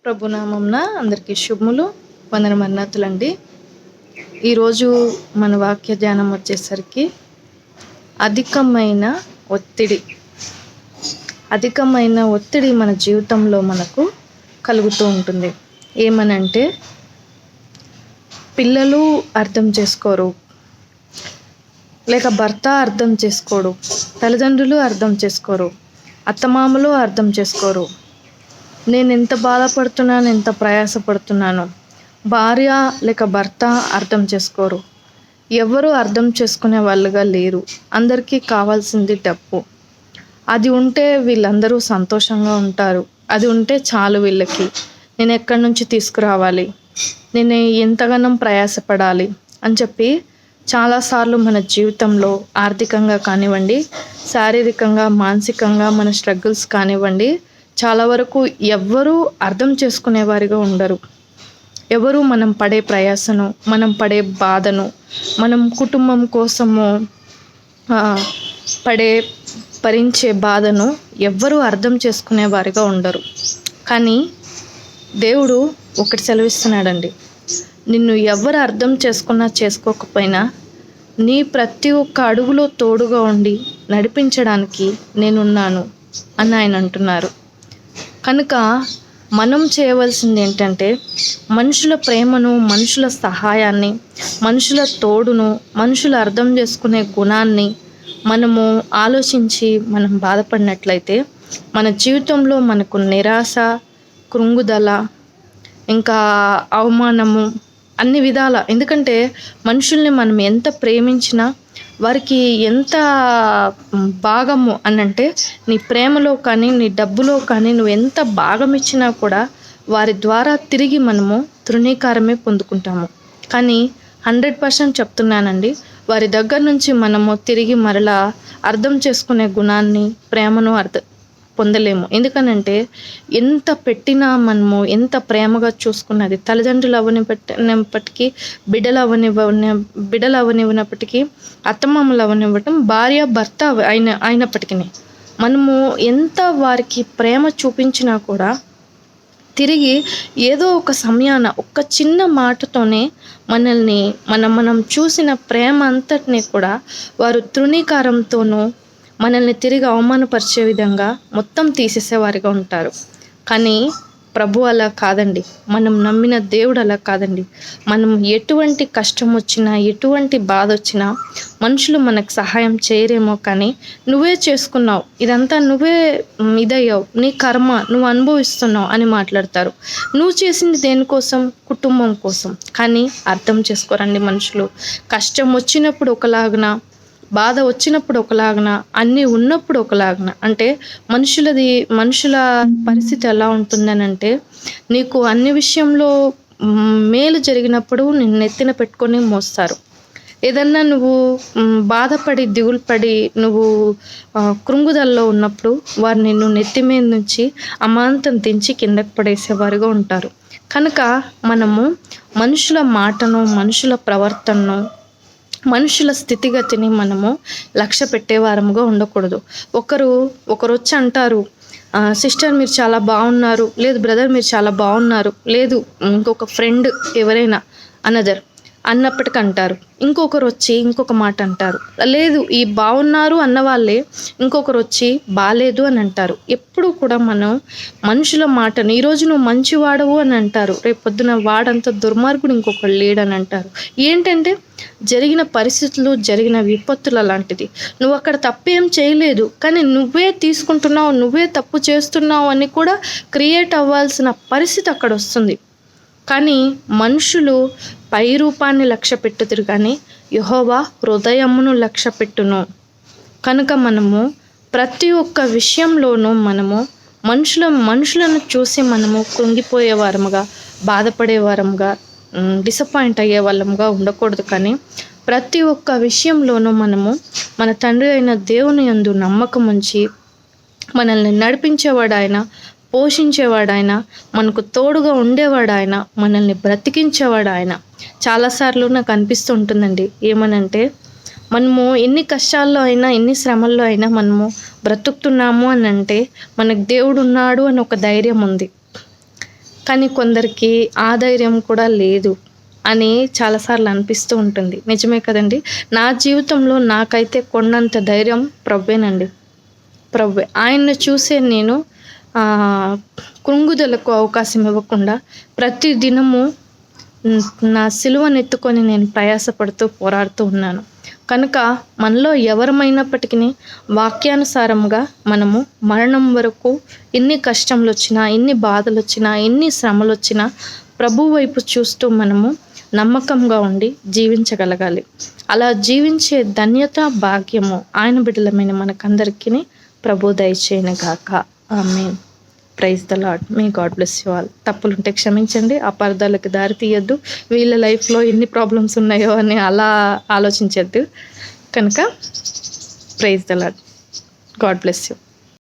ప్రభునామంన అందరికీ శుభములు, వందనమన్నతులండి. ఈరోజు మన వాక్య ధ్యానం వచ్చేసరికి అధికమైన ఒత్తిడి. అధికమైన ఒత్తిడి మన జీవితంలో మనకు కలుగుతూ ఉంటుంది. ఏమనంటే పిల్లలు అర్థం చేసుకోరు, లేక భర్త అర్థం చేసుకోడు, తల్లిదండ్రులు అర్థం చేసుకోరు, అత్తమామలు అర్థం చేసుకోరు. నేను ఎంత బాధపడుతున్నాను, ఎంత ప్రయాసపడుతున్నాను, భార్య లేక భర్త అర్థం చేసుకోరు. ఎవరు అర్థం చేసుకునే వాళ్ళుగా లేరు. అందరికీ కావాల్సింది డబ్బు. అది ఉంటే వీళ్ళందరూ సంతోషంగా ఉంటారు. అది ఉంటే చాలు వీళ్ళకి. నేను ఎక్కడి నుంచి తీసుకురావాలి, నేను ఎంతగానో ప్రయాసపడాలి అని చెప్పి చాలాసార్లు మన జీవితంలో ఆర్థికంగా కానివ్వండి, శారీరకంగా, మానసికంగా మన స్ట్రగుల్స్ కానివ్వండి, చాలా వరకు ఎవ్వరూ అర్థం చేసుకునేవారిగా ఉండరు. ఎవరు మనం పడే ప్రయాసను, మనం పడే బాధను, మనం కుటుంబం కోసము భరించే బాధను ఎవ్వరూ అర్థం చేసుకునేవారిగా ఉండరు. కానీ దేవుడు ఒకటి సెలవిస్తున్నాడండి, నిన్ను ఎవరు అర్థం చేసుకున్నా చేసుకోకపోయినా నీ ప్రతి ఒక్క అడుగులో తోడుగా ఉండి నడిపించడానికి నేనున్నాను అని ఆయన అంటున్నారు. కనుక మనం చేయవలసింది ఏంటంటే మనుషుల ప్రేమను, మనుషుల సహాయాన్ని, మనుషుల తోడును, మనుషులు అర్థం చేసుకునే గుణాన్ని మనము ఆలోచించి మనం బాధపడినట్లయితే మన జీవితంలో మనకు నిరాశ, కృంగుదల, ఇంకా అవమానము, అన్ని విధాల. ఎందుకంటే మనుషుల్ని మనం ఎంత ప్రేమించినా వారికి ఎంత భాగము అనంటే నీ ప్రేమలో కానీ, నీ డబ్బులో కానీ నువ్వు ఎంత భాగం ఇచ్చినా కూడా వారి ద్వారా తిరిగి మనము తృణీకారమే పొందుకుంటాము. కానీ 100% చెప్తున్నానండి, వారి దగ్గర నుంచి మనము తిరిగి మరలా అర్థం చేసుకునే గుణాన్ని, ప్రేమను పొందలేము. ఎందుకనంటే ఎంత పెట్టినా మనము ఎంత ప్రేమగా చూసుకున్నది, తల్లిదండ్రులు అవనివ్వనప్పటికీ, బిడ్డలు అవనివ్వనప్పటికీ, అత్తమామలు అవనివ్వటం, భార్య భర్త అయినప్పటికీ మనము ఎంత వారికి ప్రేమ చూపించినా కూడా తిరిగి ఏదో ఒక సమయాన ఒక్క చిన్న మాటతోనే మనల్ని మనం చూసిన ప్రేమ అంతటినీ కూడా వారు తృణీకారంతోనూ మనల్ని తిరిగి అవమానపరిచే విధంగా మొత్తం తీసేసేవారిగా ఉంటారు. కానీ ప్రభు అలా కాదండి. మనం నమ్మిన దేవుడు అలా కాదండి. మనం ఎటువంటి కష్టం వచ్చినా, ఎటువంటి బాధ వచ్చినా మనుషులు మనకు సహాయం చేయరేమో, కానీ నువ్వే చేసుకున్నావు, ఇదంతా నువ్వే ఇదయ్యావు, నీ కర్మ, నువ్వు అనుభవిస్తున్నావు అని మాట్లాడతారు. నువ్వు చేసింది దేనికోసం? కుటుంబం కోసం. కానీ అర్థం చేసుకోరండి మనుషులు. కష్టం వచ్చినప్పుడు ఒకలాగున, బాధ వచ్చినప్పుడు ఒకలాగన, అన్నీ ఉన్నప్పుడు ఒకలాగన. అంటే మనుషుల పరిస్థితి ఎలా ఉంటుందనంటే, నీకు అన్ని విషయంలో మేలు జరిగినప్పుడు నిన్ను నెత్తిన పెట్టుకొని మోస్తారు. ఏదన్నా నువ్వు బాధపడి, దిగులు పడి, నువ్వు కృంగుదల్లో ఉన్నప్పుడు వారు నిన్ను నెత్తి మీద నుంచి అమాంతం దించి కిందకు పడేసేవారుగా ఉంటారు. కనుక మనము మనుషుల మాటను, మనుషుల ప్రవర్తనను, మనుషుల స్థితిగతిని మనము లక్ష్య పెట్టేవారముగా ఉండకూడదు. ఒకరు వచ్చి అంటారు, సిస్టర్ మీరు చాలా బాగున్నారు, లేదు బ్రదర్ మీరు చాలా బాగున్నారు, లేదు ఇంకొక ఫ్రెండ్ ఎవరైనా అన్నప్పటికీ అంటారు. ఇంకొకరు వచ్చి ఇంకొక మాట అంటారు. లేదు ఈ బాగున్నారు అన్న వాళ్ళే ఇంకొకరు వచ్చి బాలేదు అని అంటారు. ఎప్పుడు కూడా మనం మనుషుల మాటను, ఈరోజు నువ్వు మంచివాడవు అని అంటారు, రేపు పొద్దున వాడంత దుర్మార్గుడు ఇంకొకరు లేడని అంటారు. ఏంటంటే జరిగిన పరిస్థితులు, జరిగిన విపత్తులు అలాంటిది. నువ్వు అక్కడ తప్పేం చేయలేదు, కానీ నువ్వే తీసుకుంటున్నావు, నువ్వే తప్పు చేస్తున్నావు అని కూడా క్రియేట్ అవ్వాల్సిన పరిస్థితి అక్కడ వస్తుంది. కానీ మనుషులు పై రూపాన్ని లక్ష్య పెట్టుదురు, కానీ యెహోవా హృదయమును లక్ష్య పెట్టును. కనుక మనము ప్రతి ఒక్క విషయంలోనూ మనము మనుషులను చూసి మనము కృంగిపోయేవారముగా, బాధపడేవారముగా, డిసప్పాయింట్ అయ్యే వాళ్ళముగా ఉండకూడదు. కానీ ప్రతి ఒక్క విషయంలోనూ మనము మన తండ్రి అయిన దేవుని యందు నమ్మకం ఉంచి, మనల్ని నడిపించేవాడు ఆయన, పోషించేవాడు ఆయన, మనకు తోడుగా ఉండేవాడు ఆయన, మనల్ని బ్రతికించేవాడు ఆయన. చాలాసార్లు నాకు అనిపిస్తూ ఉంటుందండి, ఏమనంటే మనము ఎన్ని కష్టాల్లో అయినా, ఎన్ని శ్రమల్లో అయినా మనము బ్రతుకుతున్నాము అని అంటే మనకు దేవుడు ఉన్నాడు అని ఒక ధైర్యం ఉంది. కానీ కొందరికి ఆ ధైర్యం కూడా లేదు అని చాలాసార్లు అనిపిస్తూ ఉంటుంది. నిజమే కదండి. నా జీవితంలో నాకైతే కొండంత ధైర్యం ప్రభువేనండి. ప్రభువే. ఆయన్ని చూసే నేను కృంగుదలకు అవకాశం ఇవ్వకుండా ప్రతి దినము నా సిలువనెత్తుకొని నేను ప్రయాసపడుతూ పోరాడుతూ ఉన్నాను. కనుక మనలో ఎవరమైనప్పటికీ వాక్యానుసారంగా మనము మరణం వరకు ఎన్ని కష్టములు వచ్చినా, ఎన్ని బాధలు వచ్చినా, ఎన్ని శ్రమలు వచ్చినా ప్రభు వైపు చూస్తూ మనము నమ్మకంగా ఉండి జీవించగలగాలి. అలా జీవించే ధన్యత, భాగ్యము ఆయన బిడ్డలమైన మనకందరికీ ప్రభు దయచేయనుగాక. Amen. Praise the Lord. May God bless you all. తప్పులుంటే క్షమించండి. అపార్థాలకు దారి తీయొద్దు. వీళ్ళ లైఫ్లో ఎన్ని ప్రాబ్లమ్స్ ఉన్నాయో అని అలా ఆలోచించద్దు. కనుక praise the Lord. God bless you.